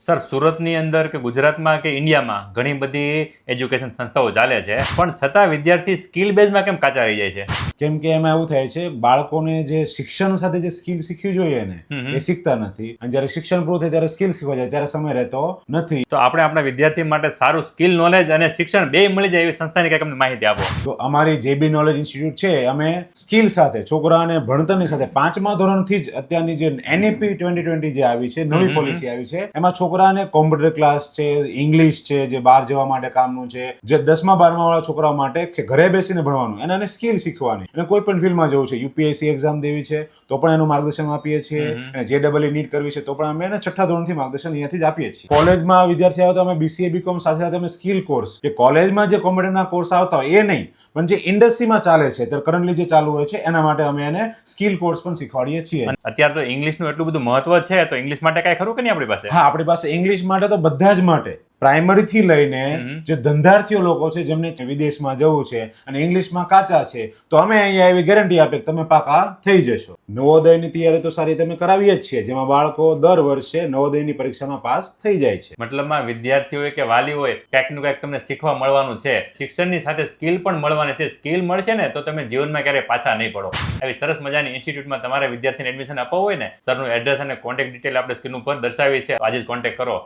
Sir, સુરતની અંદર કે ગુજરાતમાં કે ઇન્ડિયામાં ઘણી બધી એજ્યુકેશન સંસ્થાઓ ચાલે છે, પણ છતાં વિદ્યાર્થી સ્કિલ બેઝમાં કેમ કાચા રહી જાય છે? કેમ કે એમાં એવું થાય છે, બાળકોને જે શિક્ષણ સાથે જે સ્કિલ શીખવી જોઈએ ને એ શીખતા નથી, અને જ્યારે શિક્ષણ પૂરું થાય ત્યારે સ્કિલ શીખવા જાય ત્યારે સમય રહેતો નથી. તો આપણે આપણા વિદ્યાર્થી માટે સારું સ્કિલ નોલેજ અને શિક્ષણ બે મળી જાય એવી સંસ્થાની કંઈક અમને માહિતી આપો. તો અમારી જેબી નોલેજ ઇન્સ્ટિટ્યૂટ છે, અમે સ્કિલ સાથે છોકરાને ભણતરની સાથે 5મા ધોરણથી જ અત્યારની જે NEP 2020 જે આવી છે, નવી પોલિસી આવી છે, એમાં છોકરાને કોમ્પ્યુટર ક્લાસ છે, ઇંગ્લિશ છે, જે બહાર જવા માટે કામનું છે, જે 10મા 12મા વાળા છોકરાઓ માટે કે ઘરે બેસીને ભણવાનું એને સ્કિલ શીખવાની, અને કોઈ પણ ફિલ્ડમાં જવું છે, UPSC એક્ઝામ દેવી છે તો પણ એનું માર્ગદર્શન આપીએ છીએ, અને JEE નીટ કરવી છે તો પણ અમે એને 6ઠ્ઠા ધોરણથી માર્ગદર્શન અહીંયાથી જ આપીએ છીએ. કોલેજમાં વિદ્યાર્થી આવે તો અમે BCA BCom સાથે સાથે અમે સ્કિલ કોર્સ, જે કોલેજમાં જે કોમ્પ્યુટરના કોર્સ આવતા હોય એ નહીં, પણ જે ઇન્ડસ્ટ્રીમાં ચાલે છે ત્યારે કરન્ટલી જે ચાલુ હોય છે એના માટે અમે એને સ્કિલ કોર્સ પણ શીખવાડીએ છીએ. અને અત્યારે તો ઇંગ્લિશનું એટલું બધું મહત્વ છે, તો ઇંગ્લિશ માટે કાંઈ ખરું કે નહીં આપણી પાસે? હા, આપણી પાસે ઇંગ્લિશ માટે તો બધા જ માટે, પ્રાઇમરી થી લઈને જે ધંધાર્થીઓ લોકો છે જેમને વિદેશમાં જવું છે અને ઇંગ્લિશમાં કાચા છે, તો અમે અહીંયા એવી ગેરંટી આપીએ કે તમે પાકા થઈ જશો. નવોદયની તૈયારી તો સારી તમે કરાવીએ જ છીએ, જેમાં બાળકો દર વર્ષે નવોદયની પરીક્ષામાં પાસ થઈ જાય છે. મતલબમાં વિદ્યાર્થી હોય કે વાલી હોય, કંઈકનું કંઈક તમને શીખવા મળવાનું છે, શિક્ષણની સાથે સ્કિલ પણ મળવાની છે. સ્કિલ મળશે ને તો તમે જીવનમાં ક્યારેય પાછા નહીં પડો. આવી સરસ મજાની ઇન્સ્ટિટ્યૂટમાં તમારા વિદ્યાર્થીને એડમિશન અપાવવું હોય ને, સરનું એડ્રેસ અને કોન્ટેક્ટ ડિટેલ આપણે સ્ક્રીન ઉપર દર્શાવી છે, આજે જ કોન્ટેક્ટ કરો.